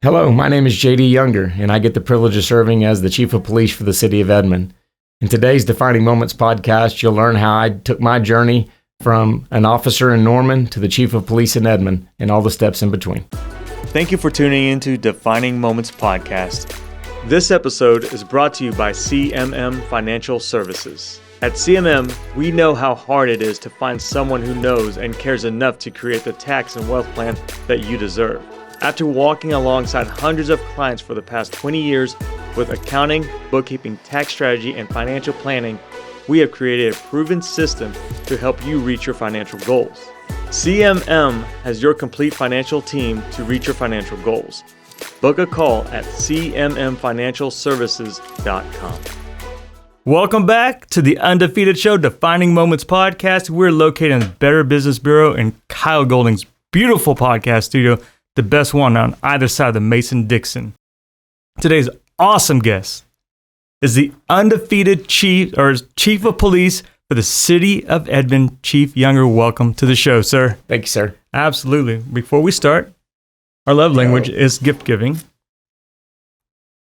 Hello, my name is JD Younger, and I get the privilege of serving as the Chief of Police for the City of Edmond. In today's Defining Moments podcast, you'll learn how I took my journey from an officer in Norman to the Chief of Police in Edmond and all the steps in between. Thank you for tuning into Defining Moments podcast. This episode is brought to you by CMM Financial Services. At CMM, we know how hard it is to find someone who knows and cares enough to create the tax and wealth plan that you deserve. After walking alongside hundreds of clients for the past 20 years with accounting, bookkeeping, tax strategy, and financial planning, we have created a proven system to help you reach your financial goals. CMM has your complete financial team to reach your financial goals. Book a call at cmmfinancialservices.com. Welcome back to the Undefeated Show, Defining Moments podcast. We're located in the Better Business Bureau in Kyle Golding's beautiful podcast studio, the best one on either side of the Mason-Dixon. Today's awesome guest is the undefeated chief of police for the City of Edmond, Chief Younger. Welcome to the show, sir. Thank you, sir. Absolutely. Before we start, our love language is gift giving.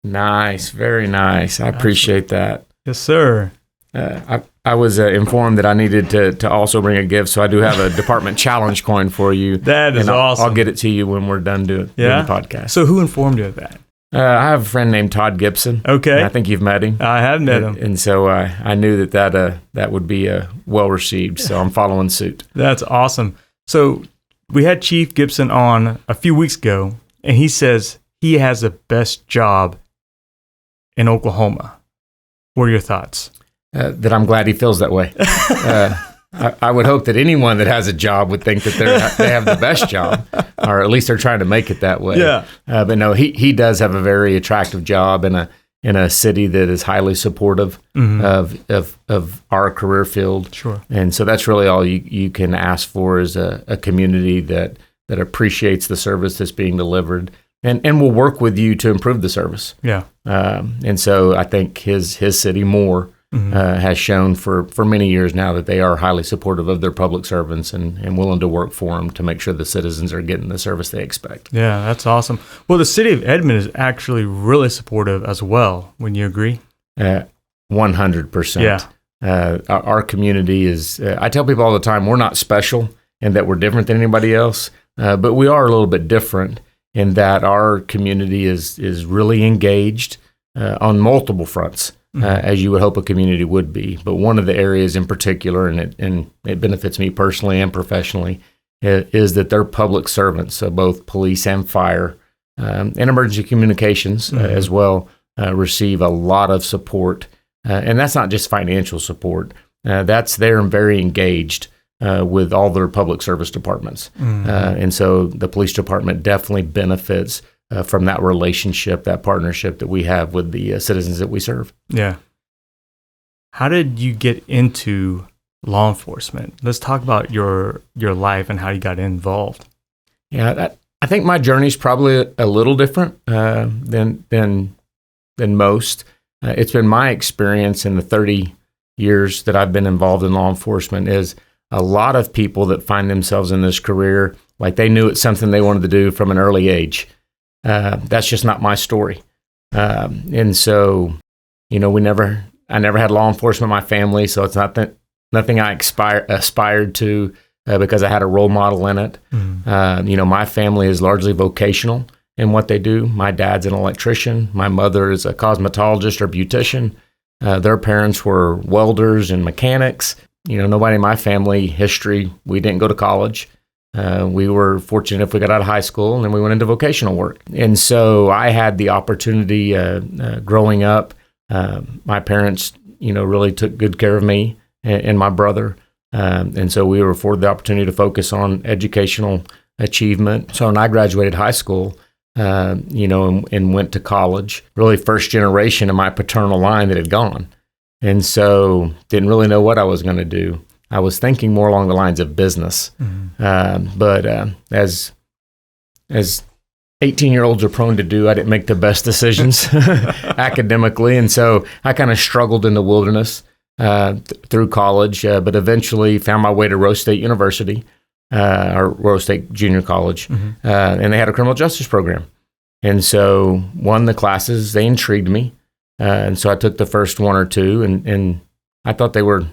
Nice, very nice. I appreciate that. Yes, sir. I was informed that I needed to also bring a gift, so I do have a department challenge coin for you. That is awesome. I'll get it to you when we're done doing the podcast. So who informed you of that? I have a friend named Todd Gibson. Okay. I think you've met him. I have met him. And so I knew that would be well received, so I'm following suit. That's awesome. So we had Chief Gibson on a few weeks ago, and he says he has the best job in Oklahoma. What are your thoughts? That I'm glad he feels that way. I would hope that anyone that has a job would think that they have the best job, or at least they're trying to make it that way. Yeah. But no, he does have a very attractive job in a city that is highly supportive of our career field. Sure. And so that's really all you can ask for is a community that appreciates the service that's being delivered and will work with you to improve the service. Yeah. And so I think his city has shown for many years now that they are highly supportive of their public servants and willing to work for them to make sure the citizens are getting the service they expect. Yeah, that's awesome. Well, the City of Edmond is actually really supportive as well. Wouldn't you agree? 100%. Yeah. Our community is, I tell people all the time, we're not special and that we're different than anybody else, but we are a little bit different in that our community is really engaged on multiple fronts. As you would hope a community would be. But one of the areas in particular, and it benefits me personally and professionally, is that they're public servants, so both police and fire, and emergency communications as well, receive a lot of support. And that's not just financial support. They're very engaged with all their public service departments. And so the police department definitely benefits from that relationship, that partnership that we have with the citizens that we serve. Yeah. How did you get into law enforcement? Let's talk about your life and how you got involved. Yeah, I think my journey is probably a little different than most. It's been my experience in the 30 years that I've been involved in law enforcement is a lot of people that find themselves in this career like they knew it's something they wanted to do from an early age. That's just not my story. And so, I never had law enforcement in my family, so it's nothing I aspired to because I had a role model in it. My family is largely vocational in what they do. My dad's an electrician. My mother is a cosmetologist or beautician. Their parents were welders and mechanics. Nobody in my family history, we didn't go to college. We were fortunate if we got out of high school and then we went into vocational work. And so I had the opportunity growing up. My parents, really took good care of me and my brother. And so we were afforded the opportunity to focus on educational achievement. So when I graduated high school, and went to college, really first generation of my paternal line that had gone. And so didn't really know what I was going to do. I was thinking more along the lines of business. But as 18-year-olds are prone to do, I didn't make the best decisions academically. And so I kind of struggled in the wilderness through college, but eventually found my way to Rose State University, or Rose State Junior College. And they had a criminal justice program. And so the classes, they intrigued me. And so I took the first one or two, and I thought they were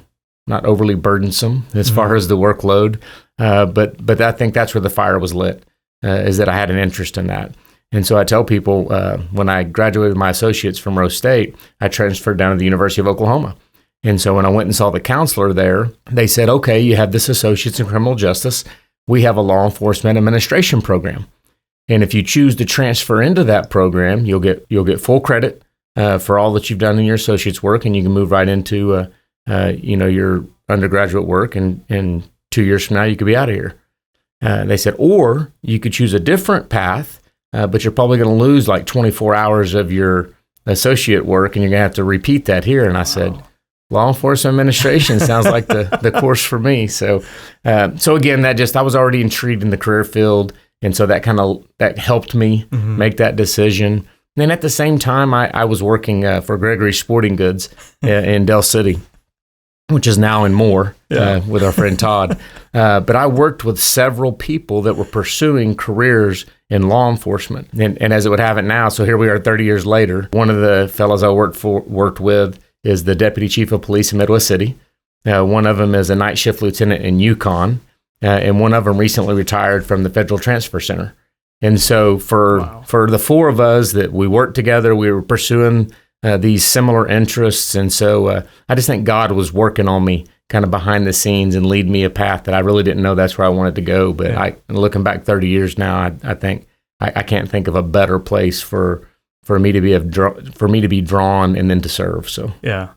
not overly burdensome as far as the workload. But I think that's where the fire was lit, is that I had an interest in that. And so I tell people, when I graduated my associates from Rose State, I transferred down to the University of Oklahoma. And so when I went and saw the counselor there, they said, okay, you have this associate's in criminal justice. We have a law enforcement administration program. And if you choose to transfer into that program, you'll get full credit for all that you've done in your associate's work, and you can move right into your undergraduate work, and 2 years from now you could be out of here. They said, or you could choose a different path, but you're probably going to lose like 24 hours of your associate work, and you're going to have to repeat that here. And I said, law enforcement administration sounds like the course for me. So again, I was already intrigued in the career field. And so that helped me make that decision. And then at the same time, I was working for Gregory's Sporting Goods in Del City, which is now in Moore with our friend Todd. But I worked with several people that were pursuing careers in law enforcement. And as it would have it now, so here we are 30 years later, one of the fellows I worked with is the Deputy Chief of Police in Midwest City. One of them is a night shift lieutenant in Yukon. And one of them recently retired from the Federal Transfer Center. And so for the four of us that we worked together, we were pursuing these similar interests. And so I just think God was working on me kind of behind the scenes and lead me a path that I really didn't know that's where I wanted to go. But looking back 30 years now, I think I can't think of a better place for me to be drawn and then to serve. So I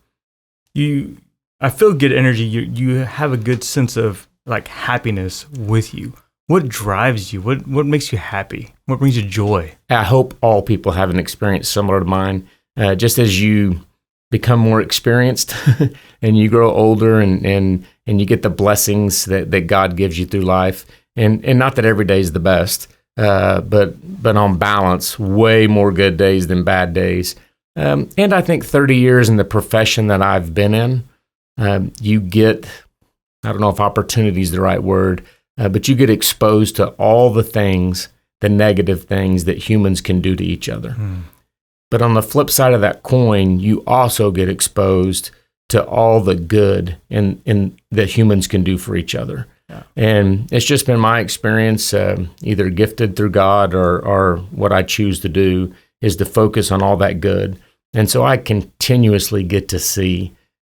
feel good energy. You have a good sense of like happiness with you. What drives you? What makes you happy? What brings you joy? I hope all people have an experience similar to mine. Just as you become more experienced and you grow older and you get the blessings that God gives you through life, and not that every day is the best, but on balance, way more good days than bad days. And I think 30 years in the profession that I've been in, you get, I don't know if opportunity is the right word, but you get exposed to all the negative things that humans can do to each other. But on the flip side of that coin, you also get exposed to all the good that humans can do for each other. Yeah. And it's just been my experience, either gifted through God or what I choose to do, is to focus on all that good. And so I continuously get to see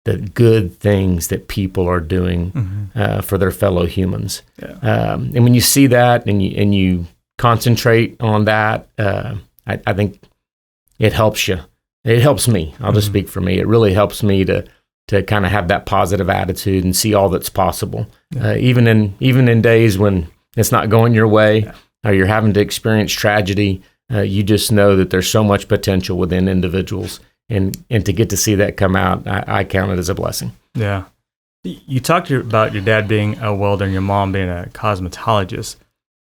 the good things that people are doing for their fellow humans. Yeah. And when you see that and you concentrate on that, I think it helps you. It helps me. I'll just speak for me. It really helps me to kind of have that positive attitude and see all that's possible. Yeah. Even in days when it's not going your way or you're having to experience tragedy, you just know that there's so much potential within individuals. And to get to see that come out, I count it as a blessing. Yeah. You talked about your dad being a welder and your mom being a cosmetologist.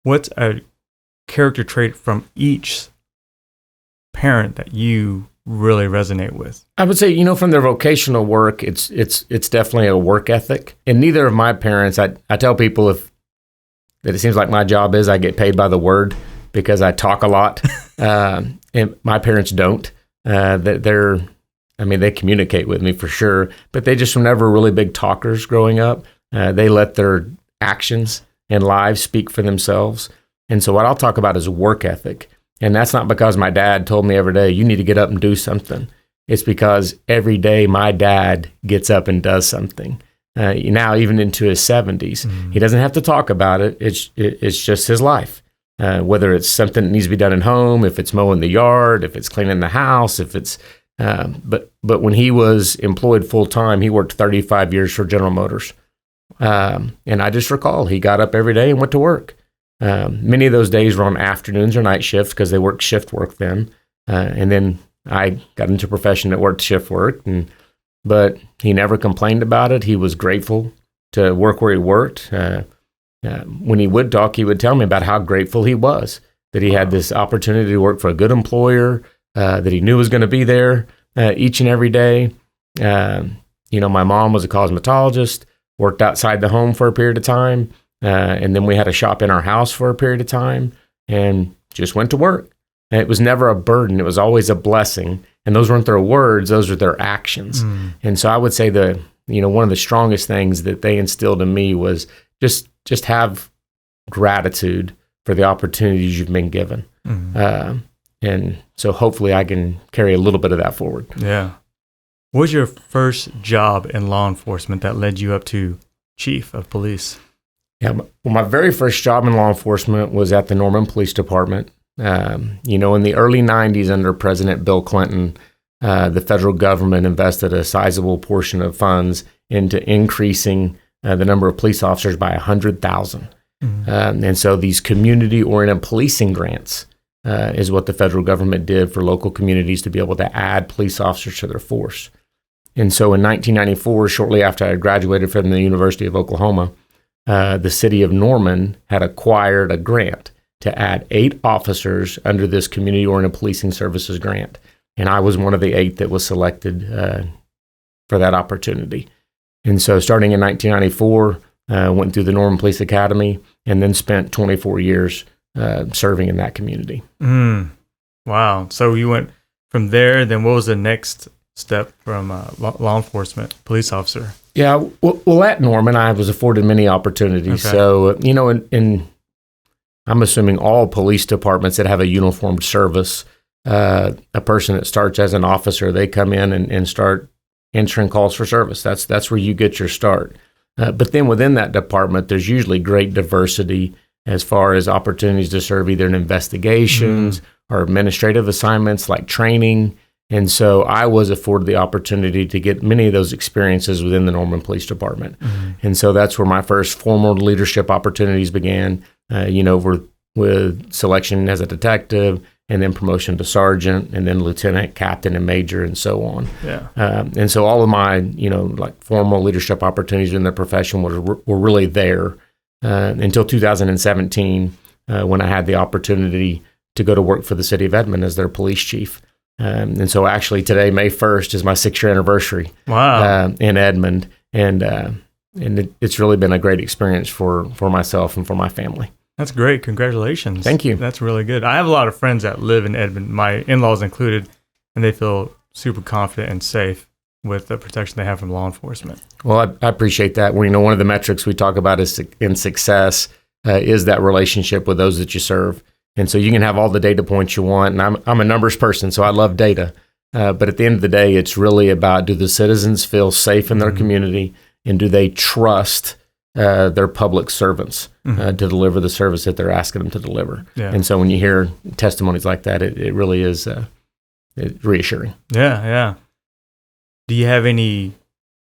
What's a character trait from each parent that you really resonate with? I would say, from their vocational work, it's definitely a work ethic. And neither of my parents, I tell people that it seems like my job is I get paid by the word because I talk a lot. And my parents don't. They communicate with me for sure, but they just were never really big talkers growing up. They let their actions and lives speak for themselves. And so what I'll talk about is work ethic. And that's not because my dad told me every day, you need to get up and do something. It's because every day my dad gets up and does something. Now, even into his 70s, he doesn't have to talk about it. It's just his life. Whether it's something that needs to be done at home, if it's mowing the yard, if it's cleaning the house, if it's, but when he was employed full time, he worked 35 years for General Motors. And I just recall he got up every day and went to work. Many of those days were on afternoons or night shifts because they worked shift work then. And then I got into a profession that worked shift work, but he never complained about it. He was grateful to work where he worked. When he would talk, he would tell me about how grateful he was that he had this opportunity to work for a good employer, that he knew was going to be there each and every day. My mom was a cosmetologist, worked outside the home for a period of time, and then we had a shop in our house for a period of time and just went to work. And it was never a burden. It was always a blessing. And those weren't their words, those are their actions. And so I would say one of the strongest things that they instilled in me was just have gratitude for the opportunities you've been given. And so hopefully I can carry a little bit of that forward. Yeah. What was your first job in law enforcement that led you up to chief of police? Yeah, well, my very first job in law enforcement was at the Norman Police Department. In the early 90s under President Bill Clinton, the federal government invested a sizable portion of funds into increasing the number of police officers by 100,000. And so these community-oriented policing grants is what the federal government did for local communities to be able to add police officers to their force. And so in 1994, shortly after I graduated from the University of Oklahoma, the city of Norman had acquired a grant to add 8 officers under this community-oriented policing services grant. And I was one of the 8 that was selected for that opportunity. And so starting in 1994, went through the Norman Police Academy and then spent 24 years serving in that community. Wow. So you went from there, then what was the next step from law enforcement, police officer? Yeah, well, at Norman, I was afforded many opportunities. Okay. So, in I'm assuming all police departments that have a uniformed service, a person that starts as an officer, they come in and start answering calls for service. That's where you get your start. But then within that department, there's usually great diversity as far as opportunities to serve either in investigations or administrative assignments like training. And so I was afforded the opportunity to get many of those experiences within the Norman Police Department. And so that's where my first formal leadership opportunities began, with selection as a detective and then promotion to sergeant and then lieutenant, captain, and major, and so on. Yeah. And so all of my, formal leadership opportunities in the profession were really there until 2017 when I had the opportunity to go to work for the city of Edmond as their police chief. And so actually today, May 1st, is my 6-year anniversary. Wow. In Edmond. And it's really been a great experience for myself and for my family. That's great. Congratulations. Thank you. That's really good. I have a lot of friends that live in Edmond, my in-laws included, and they feel super confident and safe with the protection they have from law enforcement. Well, I appreciate that. One of the metrics we talk about is in success is that relationship with those that you serve. And so you can have all the data points you want. And I'm a numbers person, so I love data. But at the end of the day, it's really about, do the citizens feel safe in their community, and do they trust their public servants to deliver the service that they're asking them to deliver? Yeah. And so when you hear testimonies like that, it really is reassuring. Yeah. Do you have any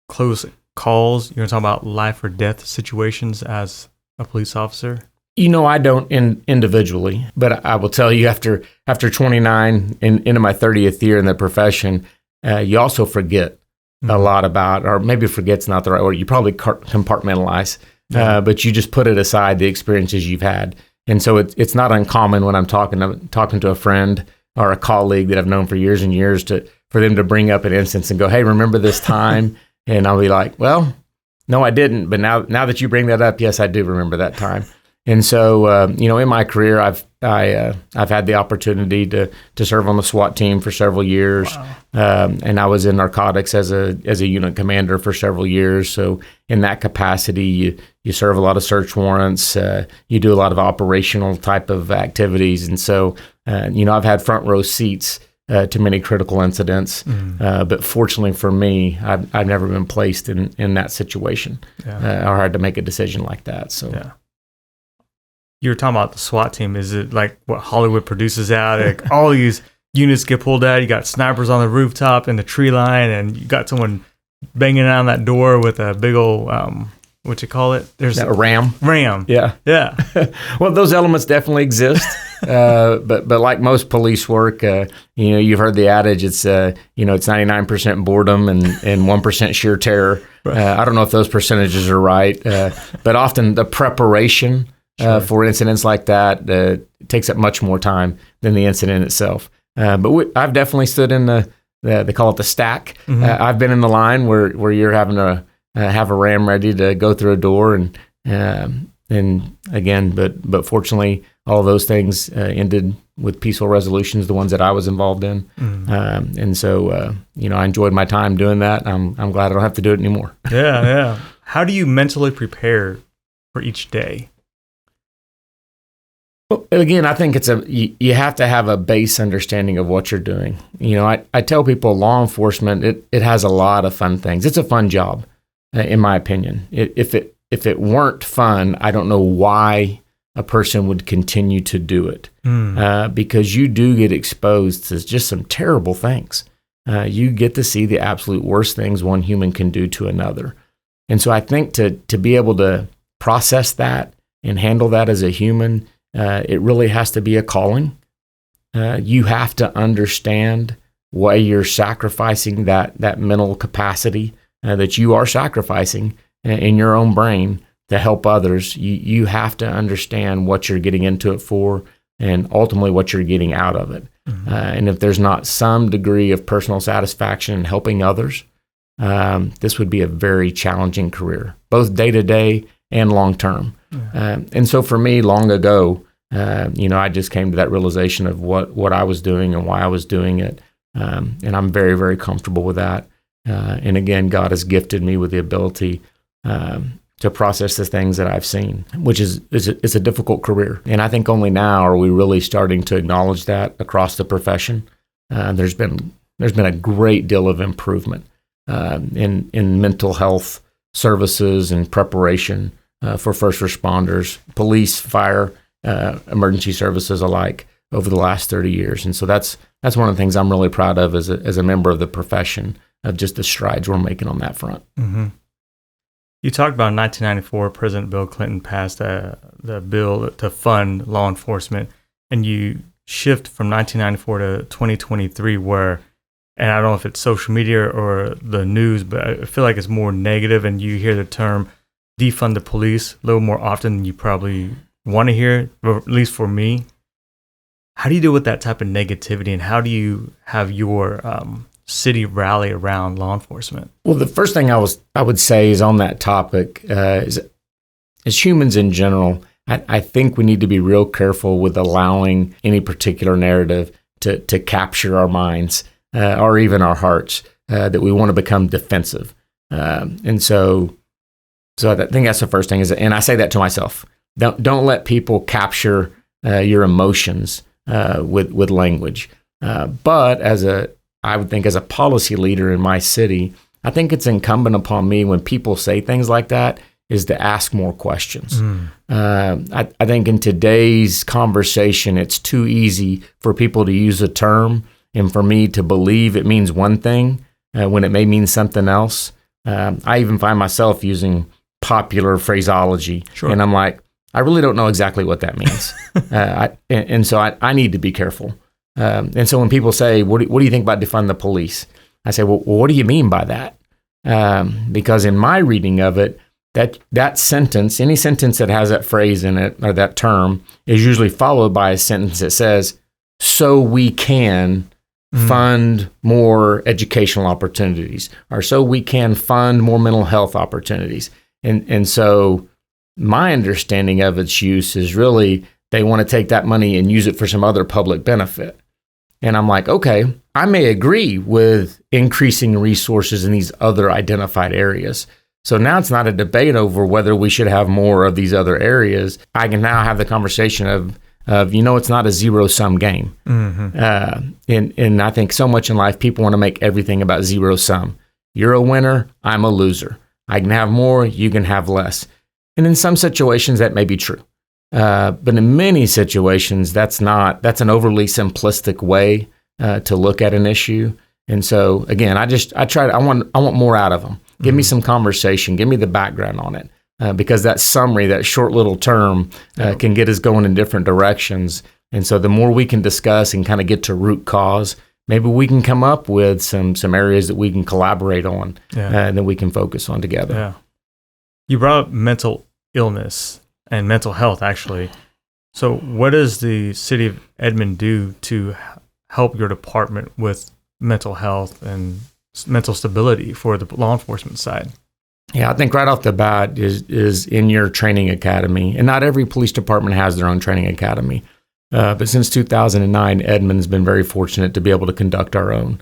close calls? You're going to talk about life or death situations as a police officer? I don't individually, but I will tell you after 29 and into my 30th year in the profession, you also forget a lot about, or maybe forget's not the right word, you probably compartmentalize, but you just put it aside, the experiences you've had. And so it's not uncommon when I'm talking to a friend or a colleague that I've known for years and years for them to bring up an instance and go, "Hey, remember this time?" And I'll be like, "Well, no, I didn't. But now that you bring that up, yes, I do remember that time." And so, in my career, I've had the opportunity to serve on the SWAT team for several years, and I was in narcotics as a unit commander for several years. So, in that capacity, you serve a lot of search warrants, you do a lot of operational type of activities, and so, I've had front row seats to many critical incidents. But fortunately for me, I've never been placed in that situation or had to make a decision like that. So. Yeah. You were talking about the SWAT team. Is it like what Hollywood produces out? Like all these units get pulled out. You got snipers on the rooftop in the tree line, and you got someone banging on that door with a big old, what you call it? There's a ram. Ram. Yeah. Well, those elements definitely exist. But like most police work, you've heard the adage. It's it's 99% boredom and 1% sheer terror. Right. I don't know if those percentages are right, but often the preparation. For incidents like that, takes up much more time than the incident itself. But I've definitely stood in they call it the stack. I've been in the line where you're having to have a ram ready to go through a door, and And again, but fortunately, all of those things ended with peaceful resolutions, the ones that I was involved in. And so, I enjoyed my time doing that. I'm glad I don't have to do it anymore. Yeah. How do you mentally prepare for each day? Well, again, I think you have to have a base understanding of what you're doing. I tell people law enforcement, it has a lot of fun things. It's a fun job, in my opinion. If it weren't fun, I don't know why a person would continue to do it, because you do get exposed to just some terrible things. You get to see the absolute worst things one human can do to another. And so I think to be able to process that and handle that as a human, it really has to be a calling. You have to understand why you're sacrificing that mental capacity that you are sacrificing in your own brain to help others. You have to understand what you're getting into it for and ultimately what you're getting out of it. And if there's not some degree of personal satisfaction in helping others, this would be a very challenging career, both day to day and long term. And so for me, long ago, I just came to that realization of what I was doing and why I was doing it. And I'm very, very comfortable with that. And again, God has gifted me with the ability to process the things that I've seen, which is a difficult career. And I think only now are we really starting to acknowledge that across the profession. There's been a great deal of improvement in mental health services and preparation for first responders, police, fire, emergency services alike over the last 30 years. And so that's one of the things I'm really proud of as a member of the profession, of just the strides we're making on that front. Mm-hmm. You talked about in 1994, President Bill Clinton passed the bill to fund law enforcement, and you shift from 1994 to 2023 where, and I don't know if it's social media or the news, but I feel like it's more negative, and you hear the term defund the police a little more often than you probably want to hear, or at least for me. How do you deal with that type of negativity, and how do you have your city rally around law enforcement? Well, the first thing I would say is on that topic, is as humans in general, I think we need to be real careful with allowing any particular narrative to capture our minds or even our hearts, that we want to become defensive. And so I think that's the first thing, and I say that to myself. Don't let people capture your emotions with language. But I would think as a policy leader in my city, I think it's incumbent upon me when people say things like that is to ask more questions. I think in today's conversation, it's too easy for people to use a term and for me to believe it means one thing when it may mean something else. I even find myself using popular phraseology, sure. And I'm like, I really don't know exactly what that means. And so I need to be careful. And so when people say, what do you think about defund the police? I say, well, what do you mean by that? Because in my reading of it, that sentence, any sentence that has that phrase in it or that term, is usually followed by a sentence that says, so we can fund more educational opportunities, or so we can fund more mental health opportunities. And so my understanding of its use is really they want to take that money and use it for some other public benefit. And I'm like, okay, I may agree with increasing resources in these other identified areas. So now it's not a debate over whether we should have more of these other areas. I can now have the conversation of it's not a zero-sum game. And I think so much in life, people want to make everything about zero-sum. You're a winner, I'm a loser. I can have more, you can have less. And in some situations, that may be true. But in many situations, that's an overly simplistic way to look at an issue. And so again, I want more out of them. Give me some conversation. Give me the background on it. Because that summary, that short little term can get us going in different directions. And so the more we can discuss and kind of get to root cause, maybe we can come up with some areas that we can collaborate on and that we can focus on together. Yeah. You brought up mental illness and mental health, actually. So what does the city of Edmond do to help your department with mental health and mental stability for the law enforcement side? Yeah, I think right off the bat is in your training academy. And not every police department has their own training academy. But since 2009, Edmond's been very fortunate to be able to conduct our own.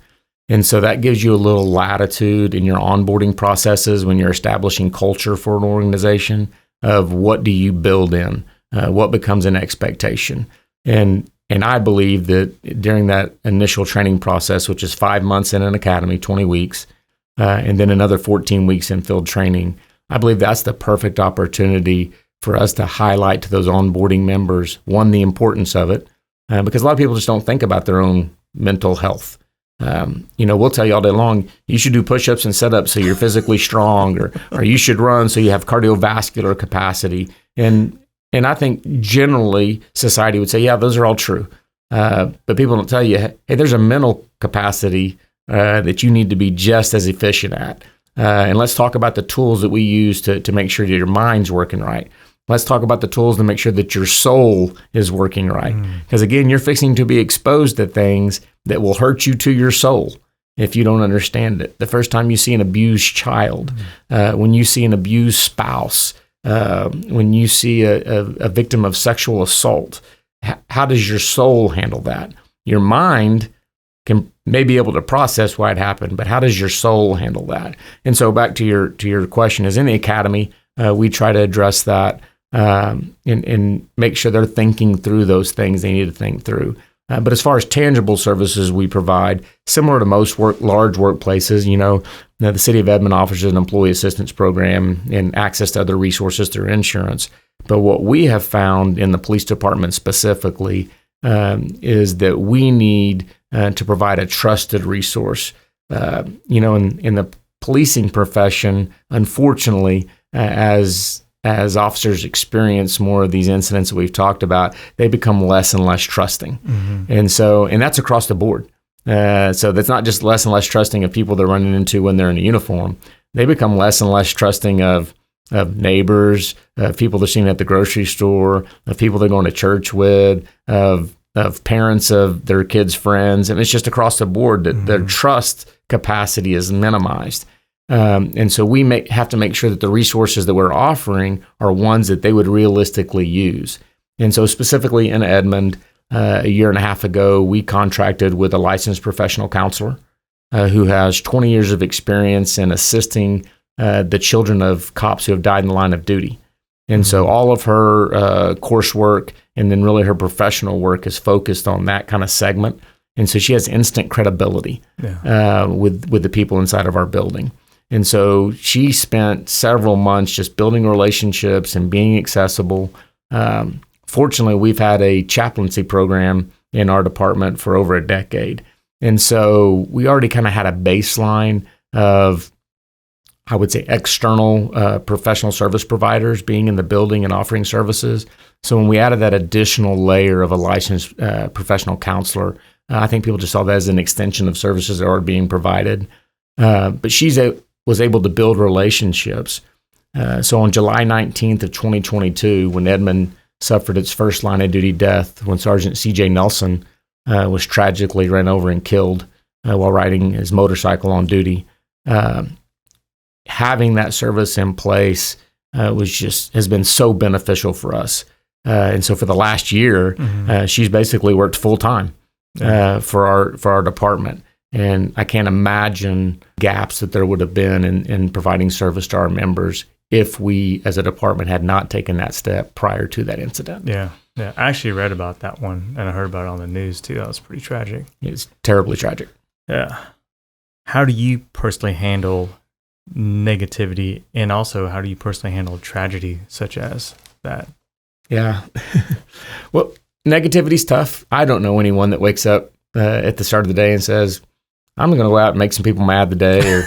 And so that gives you a little latitude in your onboarding processes when you're establishing culture for an organization of what do you build in, what becomes an expectation. And I believe that during that initial training process, which is 5 months in an academy, 20 weeks, and then another 14 weeks in field training, I believe that's the perfect opportunity for us to highlight to those onboarding members, one, the importance of it, because a lot of people just don't think about their own mental health. We'll tell you all day long, you should do push-ups and sit-ups so you're physically strong, or you should run so you have cardiovascular capacity. And I think generally society would say, yeah, those are all true. But people don't tell you, hey, there's a mental capacity that you need to be just as efficient at. And let's talk about the tools that we use to make sure that your mind's working right. Let's talk about the tools to make sure that your soul is working right. Because again, you're fixing to be exposed to things that will hurt you to your soul if you don't understand it. The first time you see an abused child, when you see an abused spouse, when you see a victim of sexual assault, how does your soul handle that? Your mind may be able to process why it happened, but how does your soul handle that? And so back to your question, is in the academy, we try to address that and make sure they're thinking through those things they need to think through. But as far as tangible services we provide, similar to most large workplaces, the City of Edmond offers an employee assistance program and access to other resources through insurance. But what we have found in the police department specifically is that we need to provide a trusted resource. In the policing profession, unfortunately, as officers experience more of these incidents that we've talked about, they become less and less trusting. And that's across the board. So that's not just less and less trusting of people they're running into when they're in a uniform. They become less and less trusting of neighbors, of people they're seeing at the grocery store, of people they're going to church with, of parents of their kids' friends. And it's just across the board that their trust capacity is minimized. And so we have to make sure that the resources that we're offering are ones that they would realistically use. And so specifically in Edmond, a year and a half ago, we contracted with a licensed professional counselor who has 20 years of experience in assisting the children of cops who have died in the line of duty. And so all of her coursework and then really her professional work is focused on that kind of segment. And so she has instant credibility with the people inside of our building. And so she spent several months just building relationships and being accessible. Fortunately, we've had a chaplaincy program in our department for over a decade. And so we already kind of had a baseline of, I would say, external professional service providers being in the building and offering services. So when we added that additional layer of a licensed professional counselor, I think people just saw that as an extension of services that are being provided. But she was able to build relationships. So on July 19th of 2022, when Edmond suffered its first line of duty death, when Sergeant C.J. Nelson was tragically ran over and killed while riding his motorcycle on duty, having that service in place has been so beneficial for us. And so for the last year, she's basically worked full time for our department. And I can't imagine gaps that there would have been in providing service to our members if we as a department had not taken that step prior to that incident. Yeah. I actually read about that one and I heard about it on the news too. That was pretty tragic. It's terribly tragic. Yeah. How do you personally handle negativity, and also how do you personally handle tragedy such as that? Yeah. Well, negativity's tough. I don't know anyone that wakes up at the start of the day and says, I'm going to go out and make some people mad today, or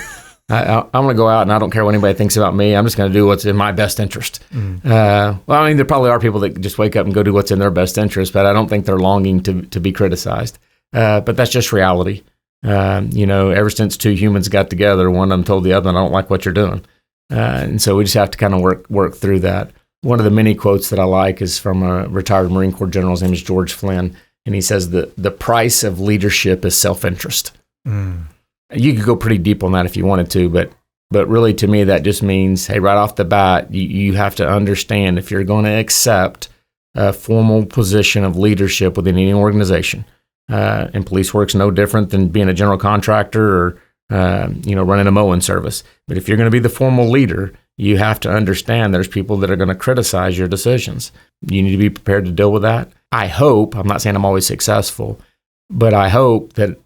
I'm going to go out and I don't care what anybody thinks about me. I'm just going to do what's in my best interest. Well, I mean, there probably are people that just wake up and go do what's in their best interest, but I don't think they're longing to be criticized. But that's just reality. Ever since two humans got together, one of them told the other, I don't like what you're doing. And so we just have to kind of work through that. One of the many quotes that I like is from a retired Marine Corps general. His name is George Flynn. And he says that the price of leadership is self-interest. You could go pretty deep on that if you wanted to, but But really, to me, that just means, hey, right off the bat, you have to understand if you're going to accept a formal position of leadership within any organization, and police work's no different than being a general contractor or running a mowing service. But if you're going to be the formal leader, you have to understand there's people that are going to criticize your decisions. You need to be prepared to deal with that. I hope, I'm not saying I'm always successful, but I hope that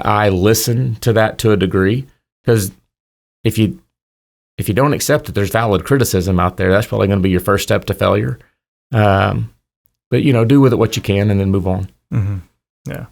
I listen to that to a degree, because if you don't accept that there's valid criticism out there, that's probably going to be your first step to failure. But do with it what you can and then move on. Mm-hmm. Yeah.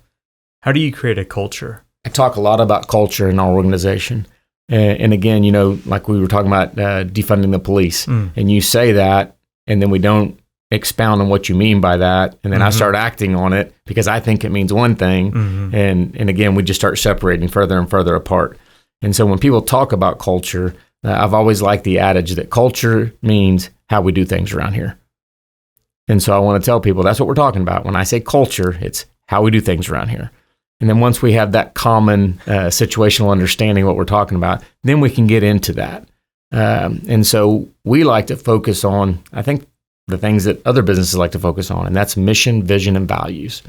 How do you create a culture? I talk a lot about culture in our organization. And again, like we were talking about defunding the police, and you say that, and then we don't expound on what you mean by that. And then I start acting on it because I think it means one thing. And again, we just start separating further and further apart. And so when people talk about culture, I've always liked the adage that culture means how we do things around here. And so I want to tell people that's what we're talking about. When I say culture, it's how we do things around here. And then once we have that common situational understanding of what we're talking about, then we can get into that. And so we like to focus on, I think, the things that other businesses like to focus on, and that's mission, vision, and values.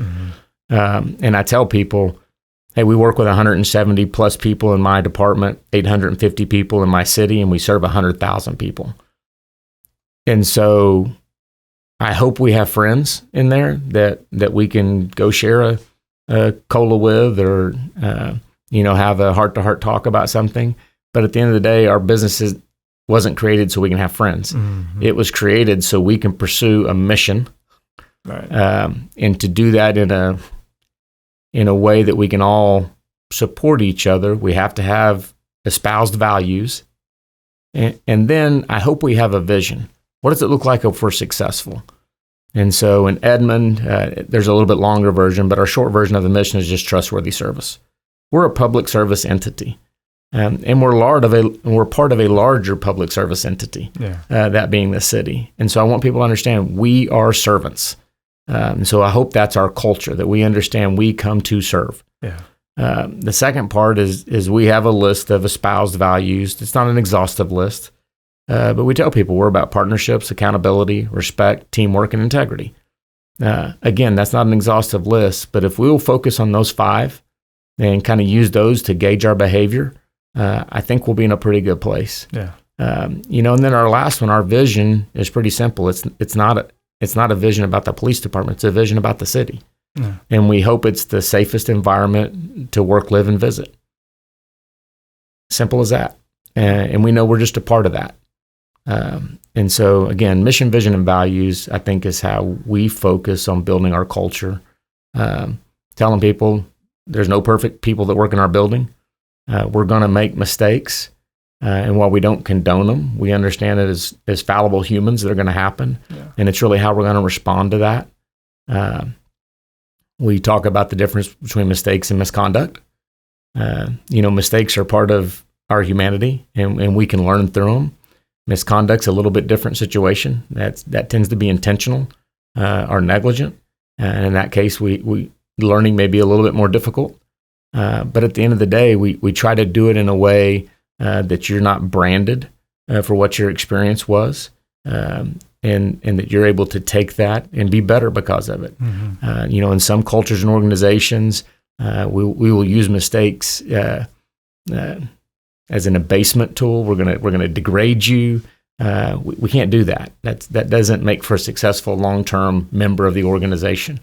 And I tell people, hey, we work with 170 plus people in my department, 850 people in my city, and we serve 100,000 people. And so I hope we have friends in there that we can go share a cola with, or have a heart-to-heart talk about something. But at the end of the day, our business wasn't created so we can have friends. It was created so we can pursue a mission, right? And to do that in a way that we can all support each other, we have to have espoused values, and then I hope we have a vision. What does it look like if we're successful? And so in Edmond, there's a little bit longer version, but our short version of the mission is just trustworthy service. We're a public service entity, and we're part of a larger public service entity, that being the city. And so I want people to understand we are servants. So I hope that's our culture, that we understand we come to serve. The second part is we have a list of espoused values. It's not an exhaustive list. But we tell people we're about partnerships, accountability, respect, teamwork, and integrity. Again, that's not an exhaustive list, but if we will focus on those 5 and kind of use those to gauge our behavior, I think we'll be in a pretty good place. And then our last one, our vision, is pretty simple. It's not a vision about the police department. It's a vision about the city. And we hope it's the safest environment to work, live, and visit. Simple as that. And we know we're just a part of that. And so, again, mission, vision, and values, I think, is how we focus on building our culture. Telling people there's no perfect people that work in our building. We're going to make mistakes. And while we don't condone them, we understand it as fallible humans that are going to happen. And it's really how we're going to respond to that. We talk about the difference between mistakes and misconduct. Mistakes are part of our humanity, and we can learn through them. Misconduct's a little bit different situation. That tends to be intentional or negligent. And in that case, we learning may be a little bit more difficult. But at the end of the day, we try to do it in a way that you're not branded for what your experience was, and that you're able to take that and be better because of it. In some cultures and organizations, we will use mistakes as an abasement tool. We're gonna degrade you. We can't do that. That doesn't make for a successful long-term member of the organization.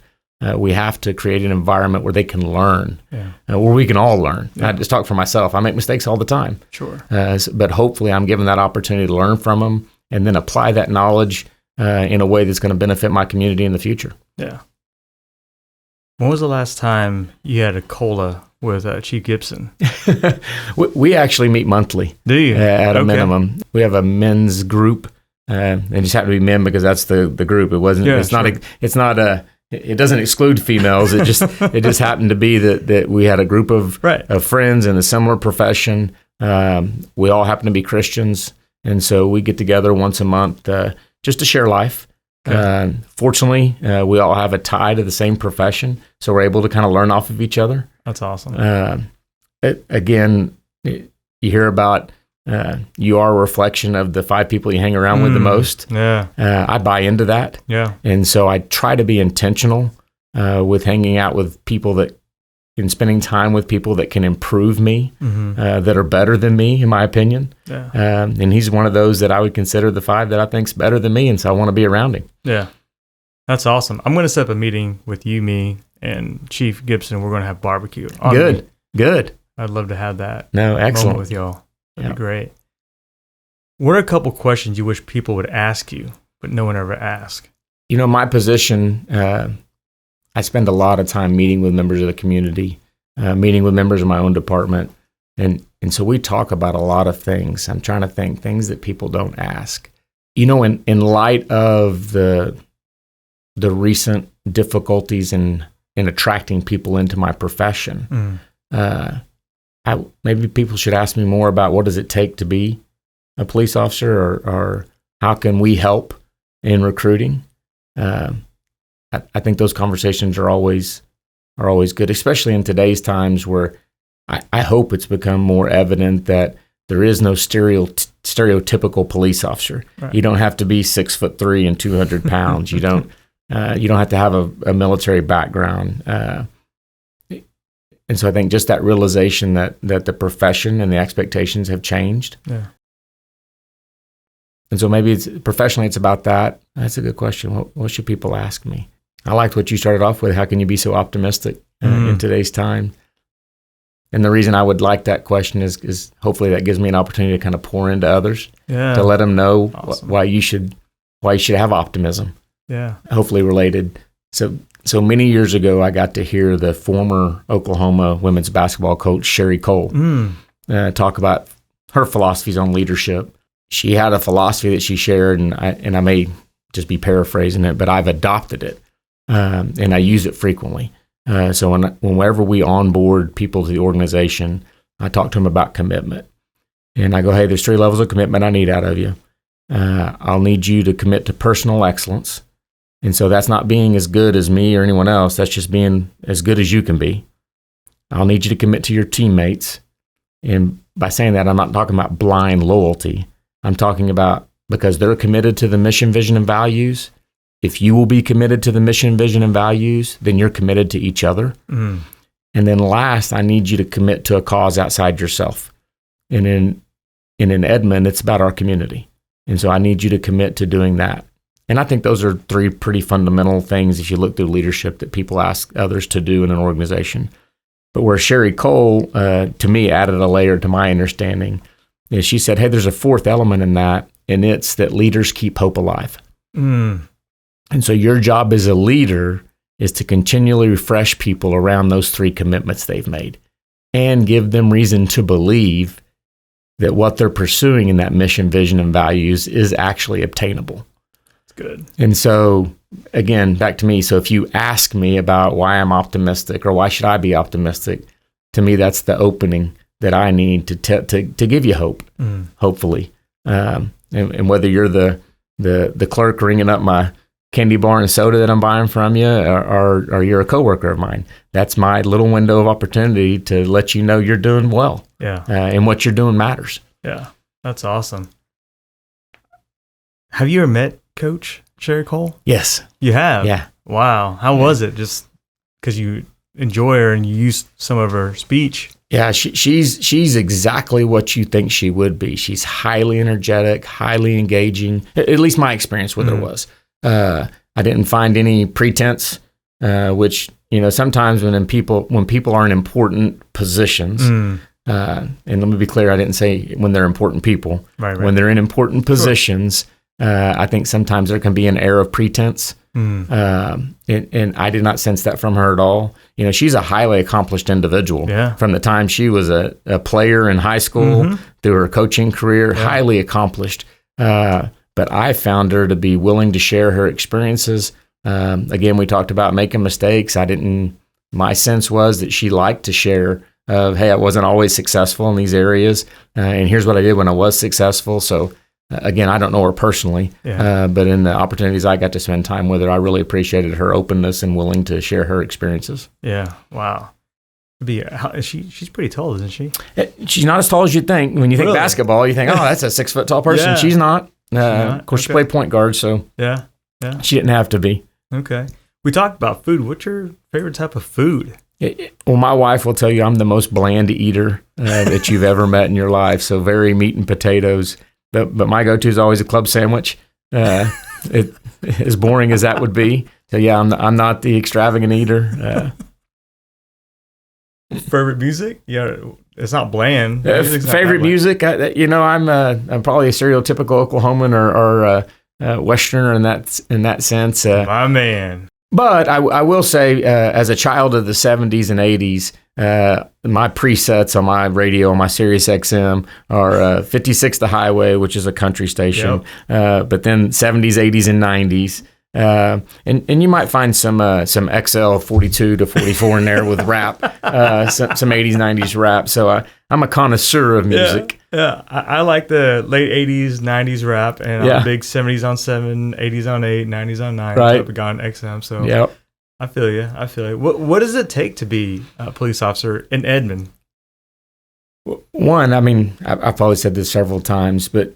We have to create an environment where they can learn, where we can all learn. I just talk for myself. I make mistakes all the time. But hopefully I'm given that opportunity to learn from them and then apply that knowledge in a way that's going to benefit my community in the future. When was the last time you had a cola with Chief Gibson? We actually meet monthly. Do you? At a minimum. We have a men's group. They just happen to be men because that's the group. It wasn't. It doesn't exclude females. It just happened to be that we had a group of friends in a similar profession. We all happen to be Christians, and so we get together once a month just to share life. Fortunately, we all have a tie to the same profession, so we're able to kind of learn off of each other. That's awesome. Again, you hear about You are a reflection of the 5 people you hang around with the most. Yeah. I buy into that. Yeah. And so I try to be intentional with hanging out with people and spending time with people that can improve me, that are better than me, in my opinion. Yeah. And he's one of those that I would consider the 5 that I think's better than me, and so I want to be around him. Yeah. That's awesome. I'm going to set up a meeting with you, me, and Chief Gibson. We're going to have barbecue. Good. I'd love to have that excellent moment with y'all. That'd be great. What are a couple questions you wish people would ask you, but no one ever asked? My position, I spend a lot of time meeting with members of the community, meeting with members of my own department. And so we talk about a lot of things. I'm trying to think things that people don't ask. In light of the recent difficulties in attracting people into my profession, maybe people should ask me more about what does it take to be a police officer, or how can we help in recruiting. I think those conversations are always good, especially in today's times where I hope it's become more evident that there is no stereotypical police officer. Right. You don't have to be 6'3" and 200 pounds. You don't have to have a military background. And so I think just that realization that the profession and the expectations have changed. Yeah. And so maybe professionally it's about that. That's a good question. What should people ask me? I liked what you started off with. How can you be so optimistic in today's time? And the reason I would like that question is hopefully that gives me an opportunity to kind of pour into others, to let them know why you should have optimism. Yeah. Hopefully related. So many years ago, I got to hear the former Oklahoma women's basketball coach, Sherry Cole, talk about her philosophies on leadership. She had a philosophy that she shared, and I may just be paraphrasing it, but I've adopted it, and I use it frequently. So whenever we onboard people to the organization, I talk to them about commitment. And I go, hey, there's 3 levels of commitment I need out of you. I'll need you to commit to personal excellence. And so that's not being as good as me or anyone else. That's just being as good as you can be. I'll need you to commit to your teammates. And by saying that, I'm not talking about blind loyalty. I'm talking about because they're committed to the mission, vision, and values. If you will be committed to the mission, vision, and values, then you're committed to each other. And then last, I need you to commit to a cause outside yourself. And in Edmond, it's about our community. And so I need you to commit to doing that. And I think those are 3 pretty fundamental things if you look through leadership that people ask others to do in an organization. But where Sherry Cole, to me, added a layer to my understanding is she said, hey, there's a 4th element in that, and it's that leaders keep hope alive. And so your job as a leader is to continually refresh people around those 3 commitments they've made and give them reason to believe that what they're pursuing in that mission, vision, and values is actually obtainable. Good. And so, again, back to me. So if you ask me about why I'm optimistic or why should I be optimistic, to me, that's the opening that I need to give you hope, hopefully. And whether you're the clerk ringing up my candy bar and soda that I'm buying from you or you're a coworker of mine, that's my little window of opportunity to let you know you're doing well. Yeah. And what you're doing matters. Yeah. That's awesome. Have you ever met Coach Sherry Cole? Yes. You have? Yeah. Wow. How was it? Just because you enjoy her and you use some of her speech. Yeah, she's exactly what you think she would be. She's highly energetic, highly engaging. At least my experience with her was. I didn't find any pretense, which sometimes when people are in important positions. And let me be clear, I didn't say when they're important people. Right. When they're in important positions. I think sometimes there can be an air of pretense, and I did not sense that from her at all. She's a highly accomplished individual. Yeah. From the time she was a player in high school through her coaching career, highly accomplished. But I found her to be willing to share her experiences. Again, we talked about making mistakes. My sense was that she liked to share hey, I wasn't always successful in these areas, and here's what I did when I was successful. So, again, I don't know her personally, but in the opportunities I got to spend time with her, I really appreciated her openness and willing to share her experiences. Yeah. Wow. She's pretty tall, isn't she? She's not as tall as you'd think. When you think basketball, you think, oh, that's a 6 foot tall person. Yeah. She's not. Of course, she played point guard, so yeah, she didn't have to be. Okay. We talked about food. What's your favorite type of food? Well, my wife will tell you I'm the most bland eater that you've ever met in your life. So very meat and potatoes. But my go-to is always a club sandwich. As boring as that would be. So yeah, I'm not the extravagant eater. Favorite music? Yeah, it's not bland. Favorite music? I'm probably a stereotypical Oklahoman or Westerner in that sense. My man. But I will say, as a child of the 70s and 80s, my presets on my radio, on my Sirius XM, are 56 The Highway, which is a country station, but then 70s, 80s, and 90s. And you might find some XL 42 to 44 in there with rap, some 80s, 90s rap. So I'm a connoisseur of music. Yeah. I like the late 80s, 90s rap, and I'm a big 70s on 7, 80s on 8, 90s on 9 type of guy on XM. So I feel you. What does it take to be a police officer in Edmond? One, I mean, I've probably said this several times, but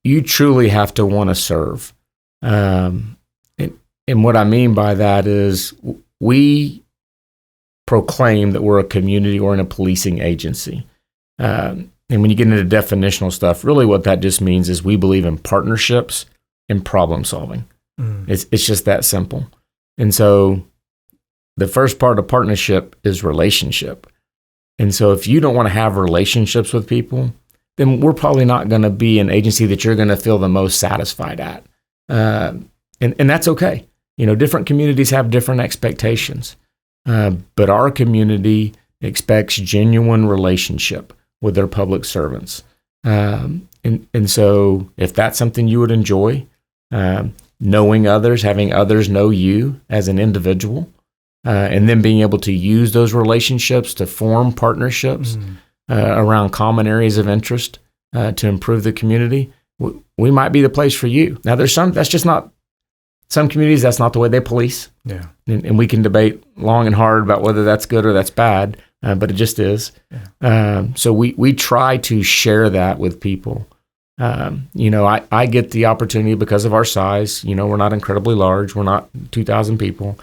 you truly have to want to serve. And what I mean by that is we proclaim that we're a community or in a policing agency. And when you get into definitional stuff, really what that just means is we believe in partnerships and problem solving. It's just that simple. And so the first part of partnership is relationship. And so if you don't want to have relationships with people, then we're probably not going to be an agency that you're going to feel the most satisfied at. And that's okay. Different communities have different expectations. But our community expects genuine relationship with their public servants. And so if that's something you would enjoy, knowing others, having others know you as an individual, and then being able to use those relationships to form partnerships around common areas of interest to improve the community, we might be the place for you. Now, there's some communities, that's not the way they police. Yeah. And we can debate long and hard about whether that's good or that's bad, but it just is. Yeah. So we try to share that with people. I get the opportunity because of our size. We're not incredibly large. We're not 2,000 people.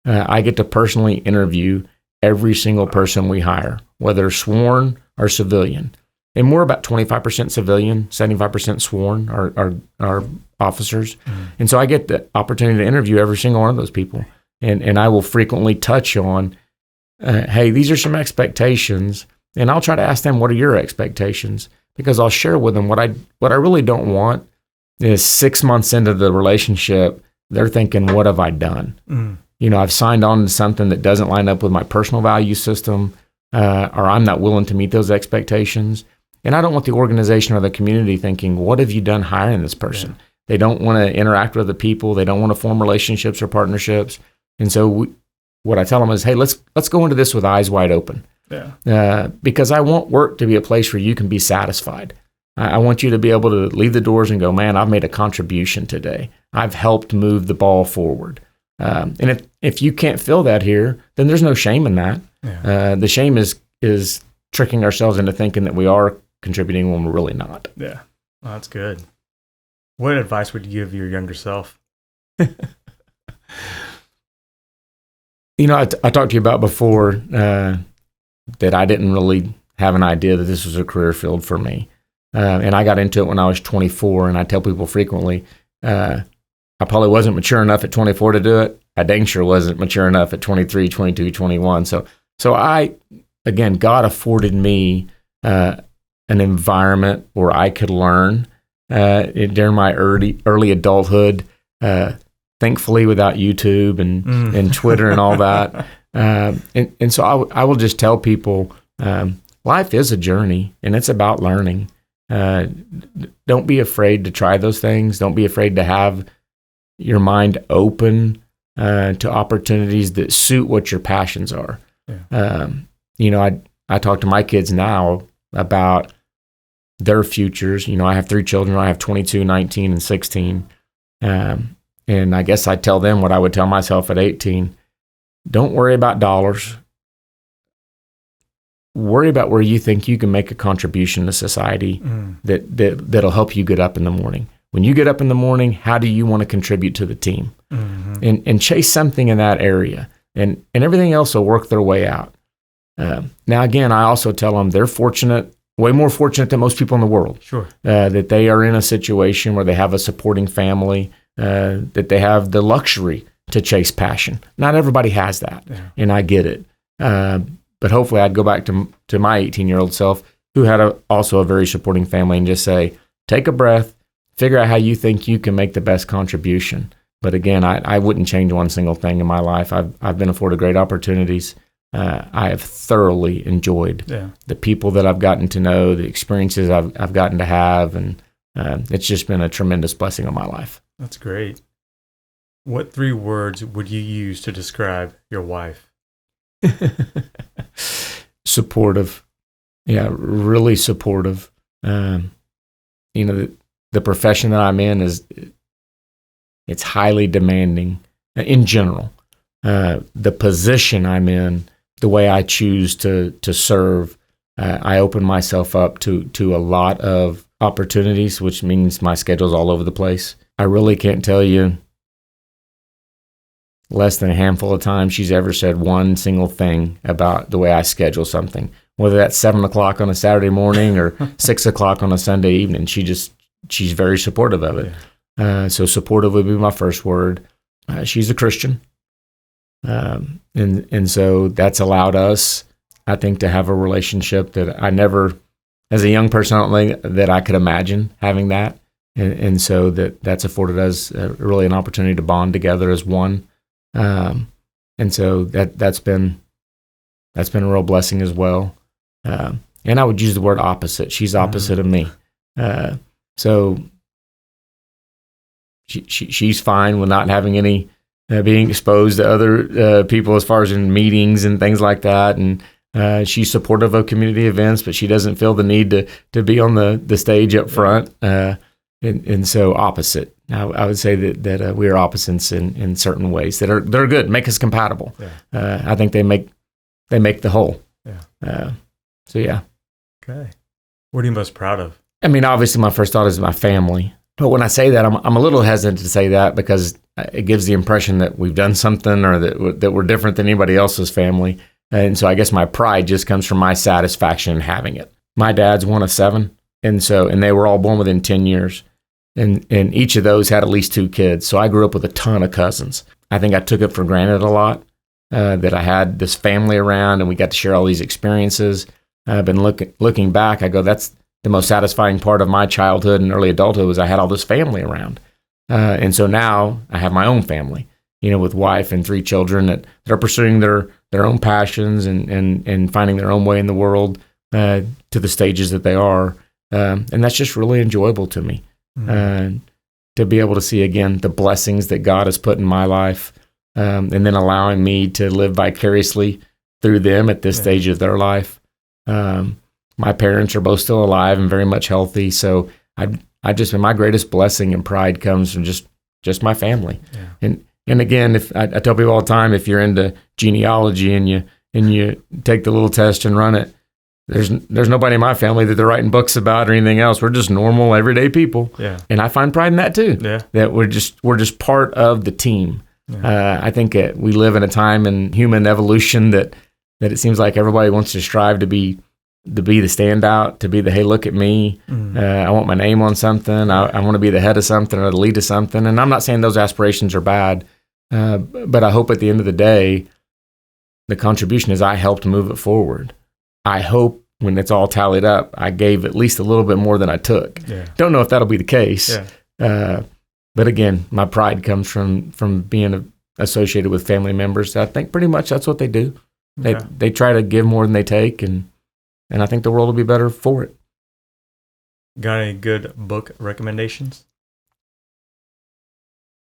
I get to personally interview every single person we hire, whether sworn or civilian. And we're about 25% civilian, 75% sworn, our officers. And so I get the opportunity to interview every single one of those people. And I will frequently touch on, hey, these are some expectations. And I'll try to ask them, what are your expectations? Because I'll share with them what I really don't want is 6 months into the relationship, they're thinking, what have I done? I've signed on to something that doesn't line up with my personal value system, or I'm not willing to meet those expectations. And I don't want the organization or the community thinking, what have you done hiring this person? Yeah. They don't want to interact with the people. They don't want to form relationships or partnerships. And so what I tell them is, hey, let's go into this with eyes wide open. Yeah. Because I want work to be a place where you can be satisfied. I want you to be able to leave the doors and go, man, I've made a contribution today. I've helped move the ball forward. And if you can't feel that here, then there's no shame in that. Yeah. The shame is tricking ourselves into thinking that we are contributing when we're really not. Yeah, well, that's good. What advice would you give your younger self? I talked to you about before that I didn't really have an idea that this was a career field for me. And I got into it when I was 24, and I tell people frequently, I probably wasn't mature enough at 24 to do it. I dang sure wasn't mature enough at 23, 22, 21. So God afforded me an environment where I could learn during my early adulthood, thankfully without YouTube and Twitter and all that. And so I will just tell people, life is a journey, and it's about learning. Don't be afraid to try those things. Don't be afraid to have your mind open to opportunities that suit what your passions are. Yeah. I talk to my kids now about their futures. I have 3 children. I have 22, 19, and 16. And I guess I tell them what I would tell myself at 18. Don't worry about dollars. worry about where you think you can make a contribution to society that'll help you get up in the morning. When you get up in the morning, how do you want to contribute to the team? And chase something in that area, and everything else will work their way out. Now, again, I also tell them they're fortunate, way more fortunate than most people in the world. Sure. That they are in a situation where they have a supporting family, that they have the luxury to chase passion. Not everybody has that, and I get it. But hopefully I'd go back to my 18-year-old self who had also a very supporting family and just say, take a breath, figure out how you think you can make the best contribution. But again, I wouldn't change one single thing in my life. I've been afforded great opportunities. I have thoroughly enjoyed the people that I've gotten to know, the experiences I've gotten to have, and it's just been a tremendous blessing on my life. That's great. What 3 words would you use to describe your wife? Supportive. Yeah, really supportive. The profession that I'm in it's highly demanding in general. The position I'm in, the way I choose to serve, I open myself up to a lot of opportunities, which means my schedule's all over the place. I really can't tell you less than a handful of times she's ever said one single thing about the way I schedule something, whether that's 7 o'clock on a Saturday morning or 6 o'clock on a Sunday evening. She's very supportive of it. So supportive would be my first word. She's a Christian. And so that's allowed us, I think, to have a relationship that I never, as a young person, I don't think that I could imagine having that. And so that's afforded us really an opportunity to bond together as one. And so that's been a real blessing as well. And I would use the word opposite. She's opposite of me. So she's fine with not having any being exposed to other people as far as in meetings and things like that. And she's supportive of community events, but she doesn't feel the need to be on the stage up front. And so opposite. I would say that we are opposites in certain ways they're good, make us compatible. I think they make the whole. So yeah. Okay. What are you most proud of? I mean, obviously my first thought is my family. But when I say that, I'm a little hesitant to say that because it gives the impression that we've done something or that we're different than anybody else's family. And so I guess my pride just comes from my satisfaction in having it. My dad's one of 7. And they were all born within 10 years. And each of those had at least 2 kids. So I grew up with a ton of cousins. I think I took it for granted a lot that I had this family around and we got to share all these experiences. I've been looking back, I go, that's the most satisfying part of my childhood and early adulthood was I had all this family around. And so now I have my own family, with wife and 3 children that are pursuing their own passions and finding their own way in the world to the stages that they are. And that's just really enjoyable to me. To be able to see again the blessings that God has put in my life, and then allowing me to live vicariously through them at this stage of their life. My parents are both still alive and very much healthy, so I just my greatest blessing and pride comes from just my family. And again, if I tell people all the time, if you're into genealogy and you take the little test and run it, there's nobody in my family that they're writing books about or anything else. We're just normal, everyday people. And I find pride in that too. That we're just part of the team. I think we live in a time in human evolution that it seems like everybody wants to strive to be the standout, to be the, hey, look at me. I want my name on something. I want to be the head of something or the lead of something. And I'm not saying those aspirations are bad, but I hope at the end of the day, the contribution is I helped move it forward. I hope when it's all tallied up, I gave at least a little bit more than I took. Don't know if that'll be the case. But again, my pride comes from being associated with family members. I think pretty much that's what they do. They try to give more than they take, and I think the world will be better for it. Got any good book recommendations?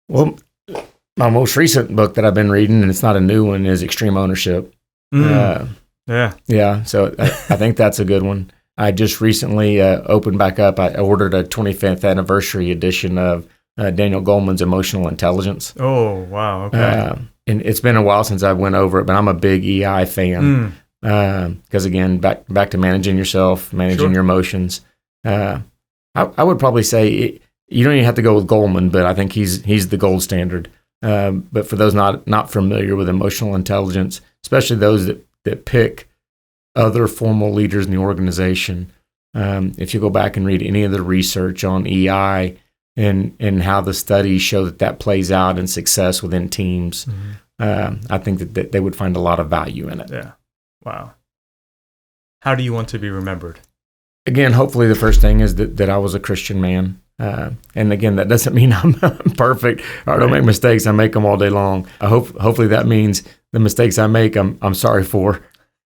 Well, my most recent book that I've been reading, and it's not a new one, is Extreme Ownership. So I think that's a good one. I just recently opened back up. I ordered a 25th anniversary edition of Daniel Goleman's Emotional Intelligence. Oh, wow. Okay. And it's been a while since I went over it, but I'm a big EI fan. Because again, back to managing yourself, managing your emotions. I would probably say you don't even have to go with Goldman, but I think he's the gold standard. But for those not familiar with emotional intelligence, especially those that pick other formal leaders in the organization, if you go back and read any of the research on EI and how the studies show that plays out in success within teams, I think that they would find a lot of value in it. Yeah. Wow. How do you want to be remembered? Again, hopefully the first thing is that I was a Christian man. And again, that doesn't mean I'm perfect or I don't make mistakes. I make them all day long. Hopefully that means the mistakes I make, I'm sorry for.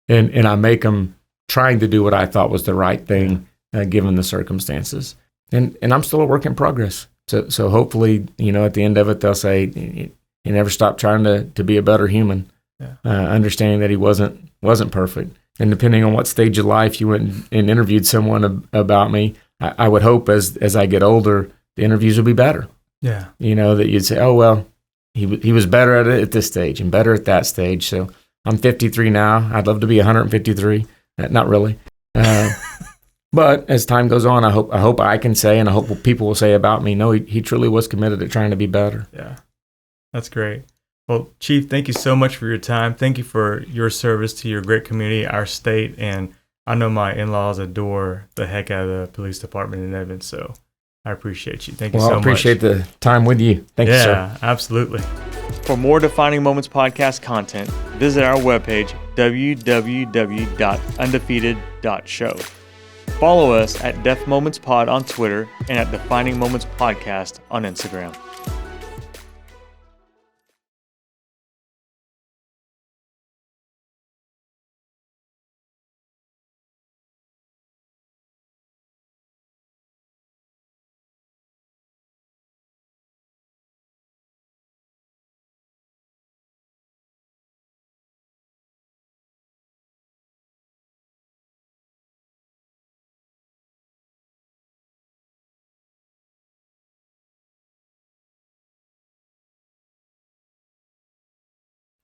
And I make them trying to do what I thought was the right thing, given the circumstances. And I'm still a work in progress. So hopefully, at the end of it, they'll say, you never stop trying to be a better human, understanding that he wasn't perfect. And depending on what stage of life you went and interviewed someone about me, I would hope as I get older, the interviews will be better. Yeah. That you'd say, oh, well, he was better at it at this stage and better at that stage. So I'm 53 now. I'd love to be 153. Not really. But as time goes on, I hope I can say, and I hope people will say about me, no, he truly was committed to trying to be better. Yeah. That's great. Well, Chief, thank you so much for your time. Thank you for your service to your great community, our state, and I know my in-laws adore the heck out of the police department in Edmond, so I appreciate you. Thank you so much. I appreciate the time with you. Thank you, sir. Yeah, absolutely. For more Defining Moments podcast content, visit our webpage, www.undefeated.show. Follow us at Def Moments Pod on Twitter and at Defining Moments Podcast on Instagram.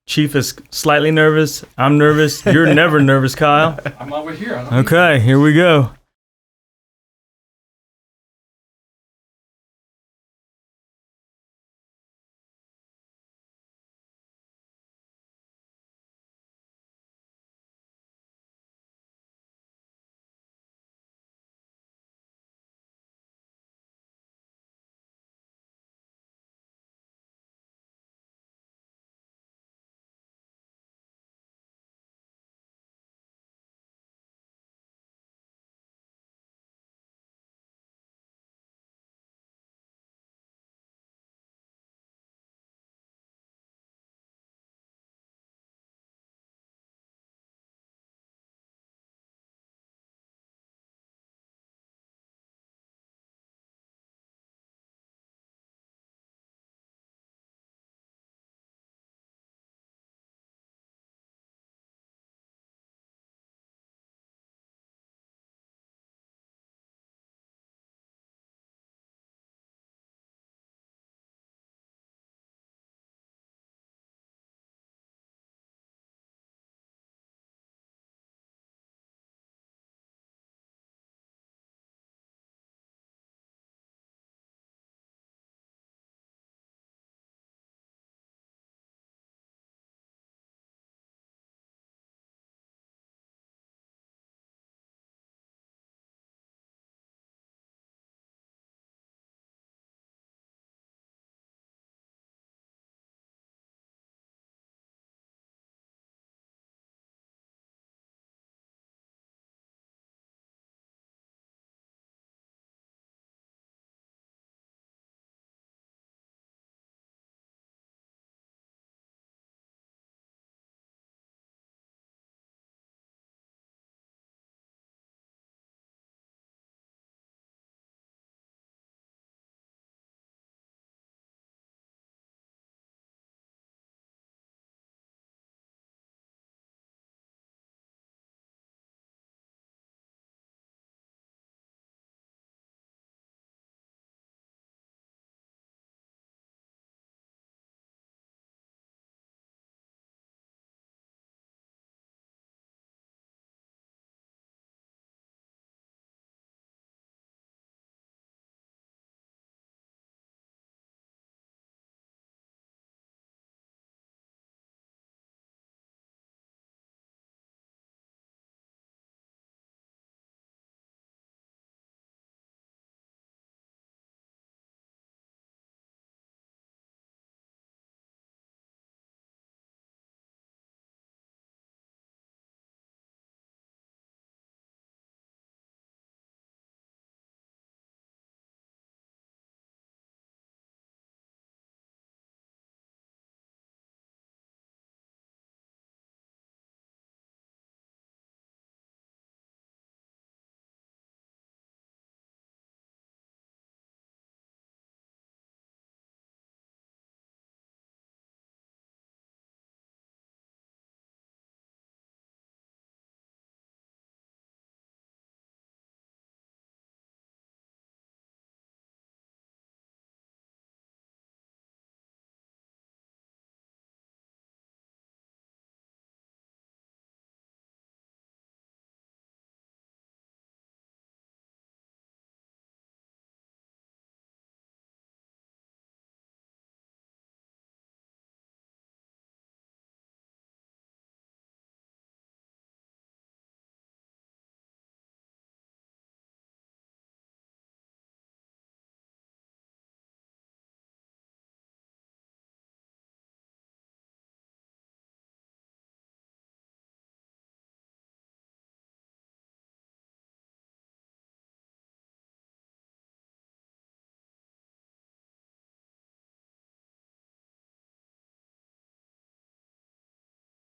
Chief is slightly nervous. I'm nervous. You're never nervous, Kyle. I'm over here. Okay, here we go.